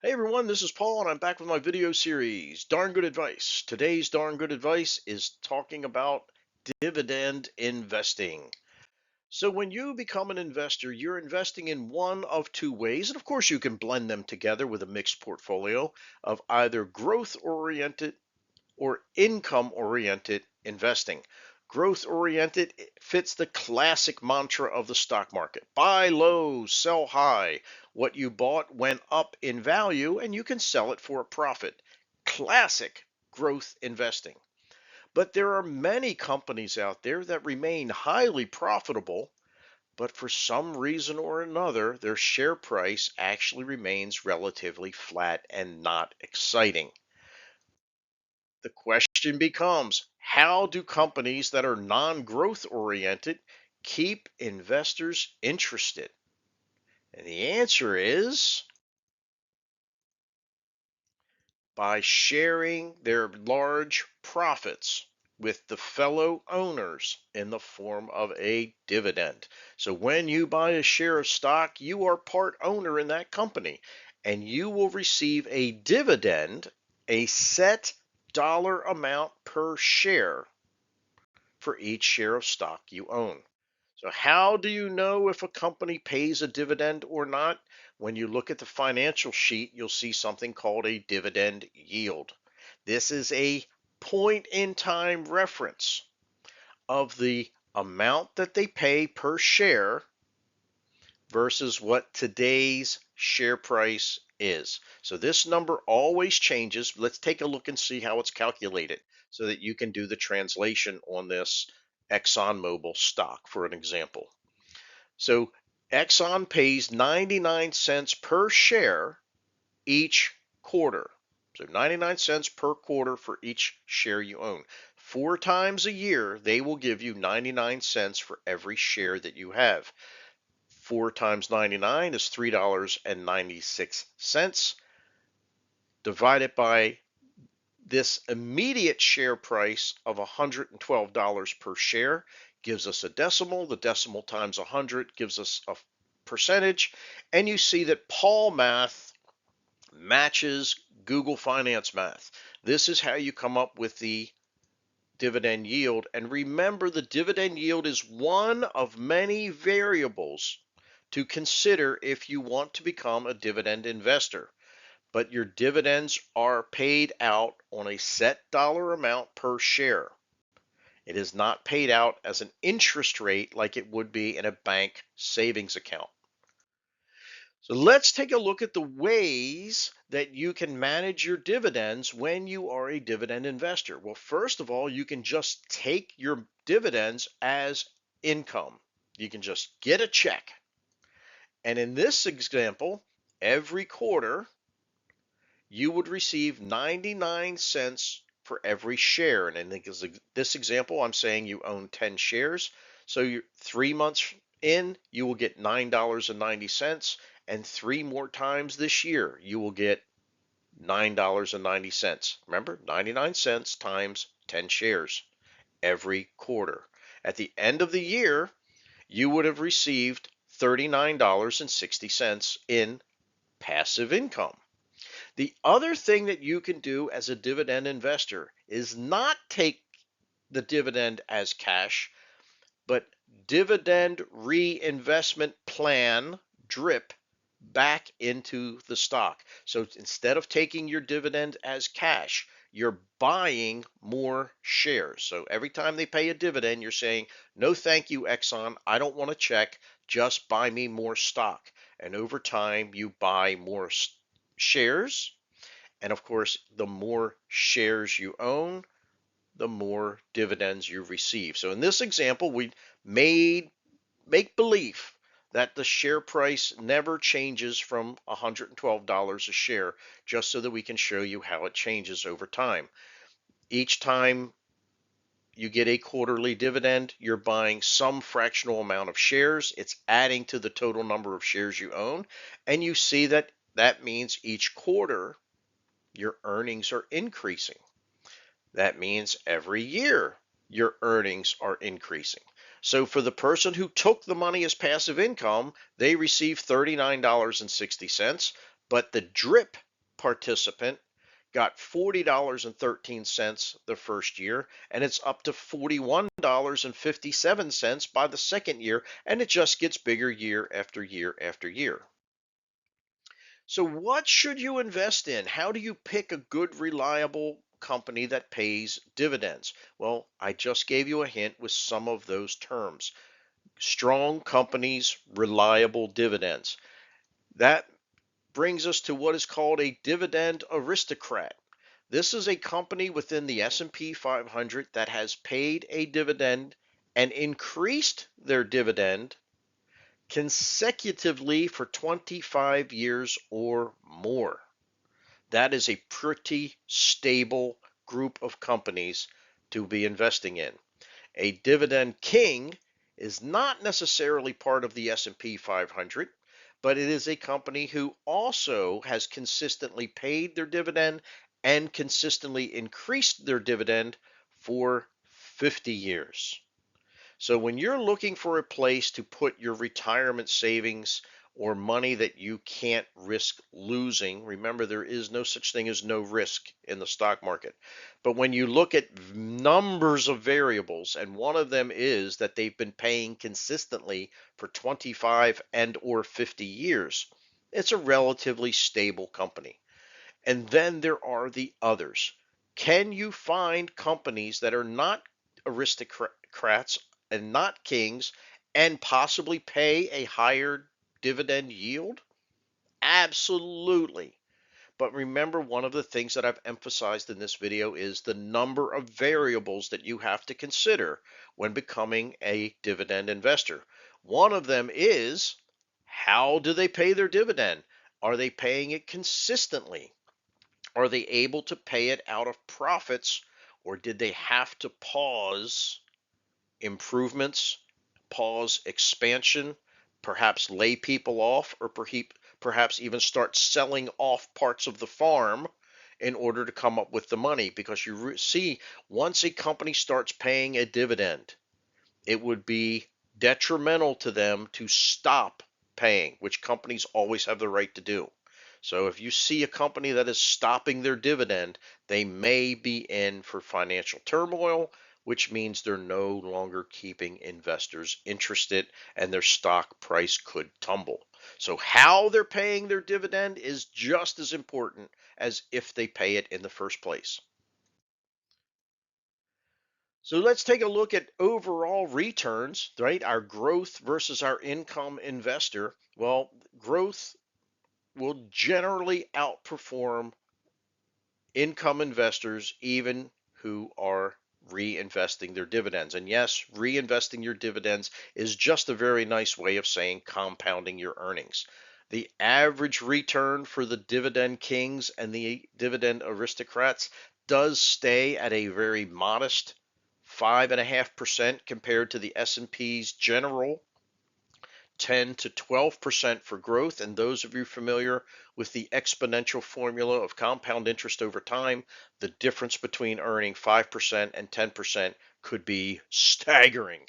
Hey everyone, this is Paul and I'm back with my video series, Darn Good Advice. Today's Darn Good Advice is talking about dividend investing. So when you become an investor, you're investing in one of two ways, and of course you can blend them together with a mixed portfolio of either growth-oriented or income-oriented investing. Growth-oriented fits the classic mantra of the stock market. Buy low, sell high. What you bought went up in value and you can sell it for a profit. Classic growth investing. But there are many companies out there that remain highly profitable, but for some reason or another, their share price actually remains relatively flat and not exciting. The question becomes, how do companies that are non-growth oriented keep investors interested? And the answer is by sharing their large profits with the fellow owners in the form of a dividend. So when you buy a share of stock, you are part owner in that company and you will receive a dividend, a set dollar amount per share for each share of stock you own. So, how do you know if a company pays a dividend or not? When you look at the financial sheet, you'll see something called a dividend yield. This is a point in time reference of the amount that they pay per share versus what today's share price is. So this number always changes. Let's take a look and see how it's calculated so that you can do the translation on this ExxonMobil stock, for an example. So Exxon pays 99 cents per share each quarter. So 99 cents per quarter for each share you own. 4 times a year, they will give you 99 cents for every share that you have. 4 times 99 is $3.96. Divided by this immediate share price of $112 per share gives us a decimal. The decimal times 100 gives us a percentage. And you see that Paul math matches Google Finance math. This is how you come up with the dividend yield. And remember, the dividend yield is one of many variables to consider if you want to become a dividend investor. But your dividends are paid out on a set dollar amount per share. It is not paid out as an interest rate like it would be in a bank savings account. So let's take a look at the ways that you can manage your dividends when you are a dividend investor. Well, first of all, you can just take your dividends as income. You can just get a check. And in this example, every quarter, you would receive 99 cents for every share. And in this example, I'm saying you own 10 shares. So you're 3 months in, you will get $9.90. And 3 more times this year, you will get $9.90. Remember, 99 cents times 10 shares every quarter. At the end of the year, you would have received $39.60 in passive income. The other thing that you can do as a dividend investor is not take the dividend as cash, but dividend reinvestment plan, DRIP, back into the stock. So instead of taking your dividend as cash, you're buying more shares. So every time they pay a dividend, you're saying, no, thank you, Exxon. I don't want a check. Just buy me more stock. And over time, you buy more shares. And of course, the more shares you own, the more dividends you receive. So in this example, we made make believe that the share price never changes from $112 a share, just so that we can show you how it changes over time. Each time you get a quarterly dividend, you're buying some fractional amount of shares. It's adding to the total number of shares you own. And you see that that means each quarter your earnings are increasing. That means every year your earnings are increasing. So for the person who took the money as passive income, they receive $39.60, but the DRIP participant got $40.13 the first year, and it's up to $41.57 by the second year, and it just gets bigger year after year after year. So, what should you invest in? How do you pick a good, reliable company that pays dividends? Well, I just gave you a hint with some of those terms. Strong companies, reliable dividends. That brings us to what is called a dividend aristocrat. This is a company within the S&P 500 that has paid a dividend and increased their dividend consecutively for 25 years or more. That is a pretty stable group of companies to be investing in. A dividend king is not necessarily part of the S&P 500, but it is a company who also has consistently paid their dividend and consistently increased their dividend for 50 years. So when you're looking for a place to put your retirement savings or money that you can't risk losing, remember there is no such thing as no risk in the stock market. But when you look at numbers of variables, and one of them is that they've been paying consistently for 25 and or 50 years, it's a relatively stable company. And then there are the others. Can you find companies that are not aristocrats and not kings and possibly pay a higher dividend yield? Absolutely. But remember, one of the things that I've emphasized in this video is the number of variables that you have to consider when becoming a dividend investor. One of them is, how do they pay their dividend? Are they paying it consistently? Are they able to pay it out of profits, or did they have to pause improvements, pause expansion, perhaps lay people off, or perhaps even start selling off parts of the farm in order to come up with the money? Because you see, once a company starts paying a dividend, it would be detrimental to them to stop paying, which companies always have the right to do. So if you see a company that is stopping their dividend, they may be in for financial turmoil, which means they're no longer keeping investors interested and their stock price could tumble. So how they're paying their dividend is just as important as if they pay it in the first place. So let's take a look at overall returns, right? Our growth versus our income investor. Well, growth will generally outperform income investors, even who are reinvesting their dividends. And yes, reinvesting your dividends is just a very nice way of saying compounding your earnings. The average return for the dividend kings and the dividend aristocrats does stay at a very modest 5.5% compared to the S&P's general 10 to 12% for growth. And those of you familiar with the exponential formula of compound interest over time, the difference between earning 5% and 10% could be staggering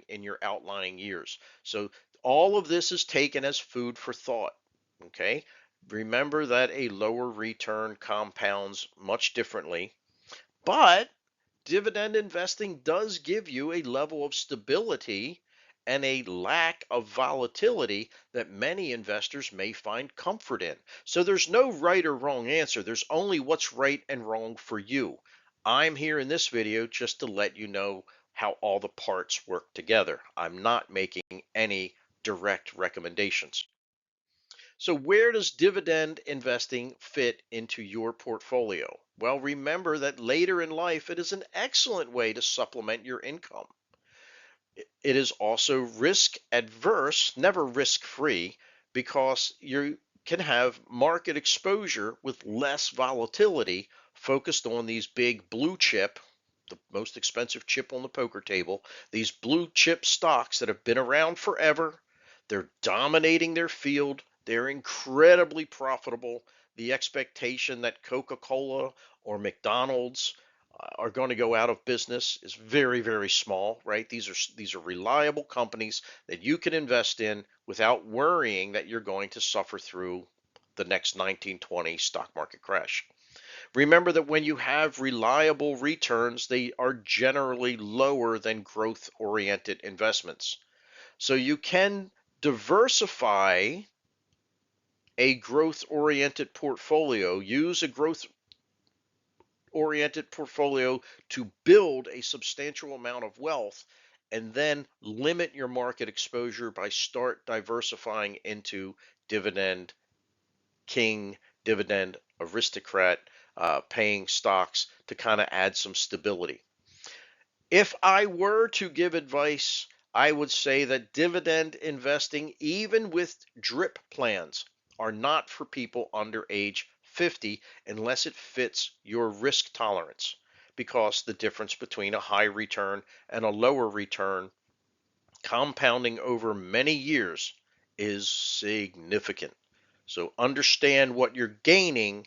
in your outlying years. So all of this is taken as food for thought. Okay. Remember that a lower return compounds much differently, but dividend investing does give you a level of stability and a lack of volatility that many investors may find comfort in. So there's no right or wrong answer. There's only what's right and wrong for you. I'm here in this video just to let you know how all the parts work together. I'm not making any direct recommendations. So where does dividend investing fit into your portfolio? Well, remember that later in life, it is an excellent way to supplement your income. It is also risk adverse, never risk free, because you can have market exposure with less volatility focused on these big blue chip, the most expensive chip on the poker table, these blue chip stocks that have been around forever. They're dominating their field. They're incredibly profitable. The expectation that Coca-Cola or McDonald's are going to go out of business is very, very small, right? These are reliable companies that you can invest in without worrying that you're going to suffer through the next 1920 stock market crash. Remember that when you have reliable returns, they are generally lower than growth-oriented investments. So you can diversify a growth-oriented portfolio, use a growth-oriented portfolio to build a substantial amount of wealth, and then limit your market exposure by start diversifying into dividend king, dividend aristocrat, paying stocks to kind of add some stability. If I were to give advice, I would say that dividend investing, even with drip plans, are not for people under age 50 unless it fits your risk tolerance, because the difference between a high return and a lower return compounding over many years is significant. So understand what you're gaining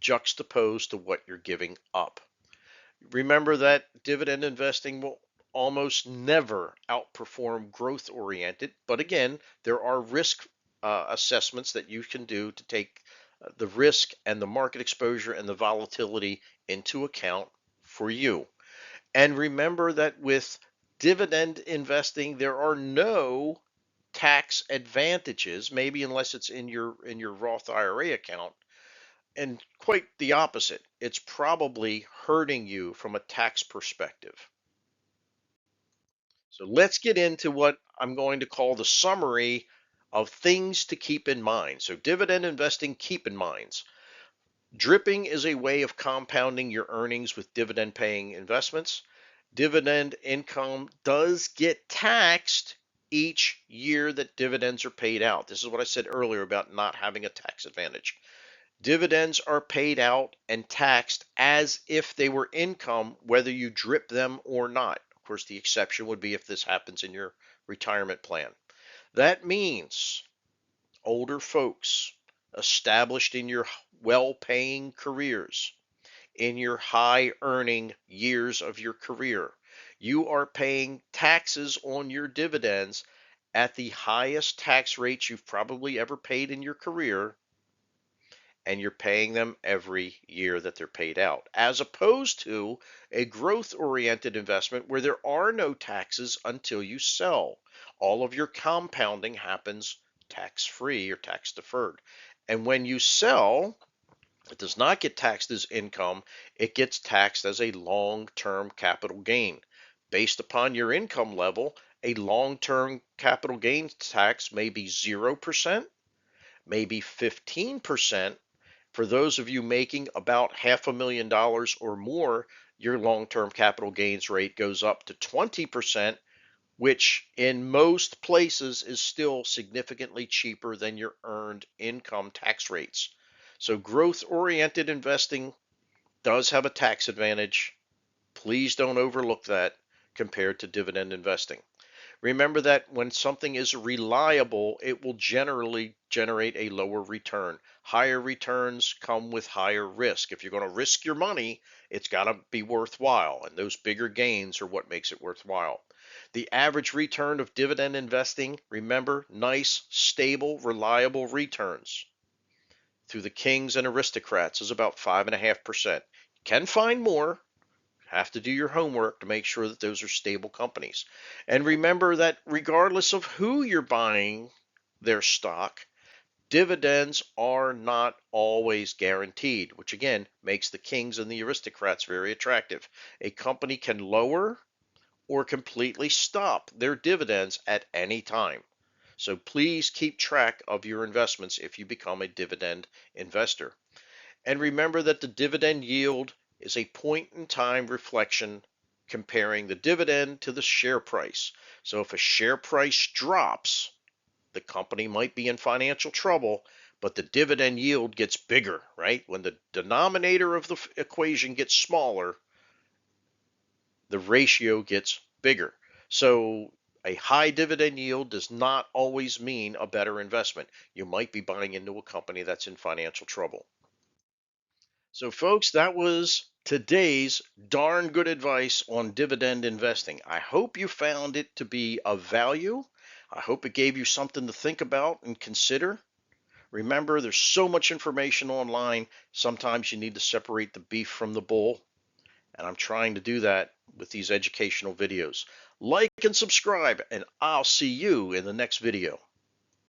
juxtaposed to what you're giving up. Remember that dividend investing will almost never outperform growth oriented, but again, there are risk assessments that you can do to take the risk and the market exposure and the volatility into account for you. And remember that with dividend investing, there are no tax advantages, maybe unless it's in your Roth IRA account, and quite the opposite. It's probably hurting you from a tax perspective. So let's get into what I'm going to call the summary of things to keep in mind. So dividend investing, keep in mind. Dripping is a way of compounding your earnings with dividend paying investments. Dividend income does get taxed each year that dividends are paid out. This is what I said earlier about not having a tax advantage. Dividends are paid out and taxed as if they were income, whether you drip them or not. Of course, the exception would be if this happens in your retirement plan. That means older folks established in your well-paying careers, in your high-earning years of your career, you are paying taxes on your dividends at the highest tax rates you've probably ever paid in your career, and you're paying them every year that they're paid out, as opposed to a growth-oriented investment where there are no taxes until you sell. All of your compounding happens tax-free or tax-deferred. And when you sell, it does not get taxed as income. It gets taxed as a long-term capital gain. Based upon your income level, a long-term capital gains tax may be 0%, maybe 15%. For those of you making about $500,000 or more, your long-term capital gains rate goes up to 20%, which in most places is still significantly cheaper than your earned income tax rates. So growth-oriented investing does have a tax advantage. Please don't overlook that compared to dividend investing. Remember that when something is reliable, it will generally generate a lower return. Higher returns come with higher risk. If you're going to risk your money, it's got to be worthwhile, and those bigger gains are what makes it worthwhile. The average return of dividend investing, remember, nice, stable, reliable returns through the kings and aristocrats is about 5.5%. You can find more. Have to do your homework to make sure that those are stable companies. And remember that regardless of who you're buying their stock, dividends are not always guaranteed, which again makes the kings and the aristocrats very attractive. A company can lower or completely stop their dividends at any time. So please keep track of your investments if you become a dividend investor. And remember that the dividend yield is a point in time reflection comparing the dividend to the share price. So if a share price drops, the company might be in financial trouble, but the dividend yield gets bigger, right? When the denominator of the equation gets smaller, the ratio gets bigger. So a high dividend yield does not always mean a better investment. You might be buying into a company that's in financial trouble. So, folks, that was today's darn good advice on dividend investing. I hope you found it to be of value. I hope it gave you something to think about and consider. Remember, there's so much information online. Sometimes you need to separate the beef from the bull, and I'm trying to do that with these educational videos. Like and subscribe, and I'll see you in the next video.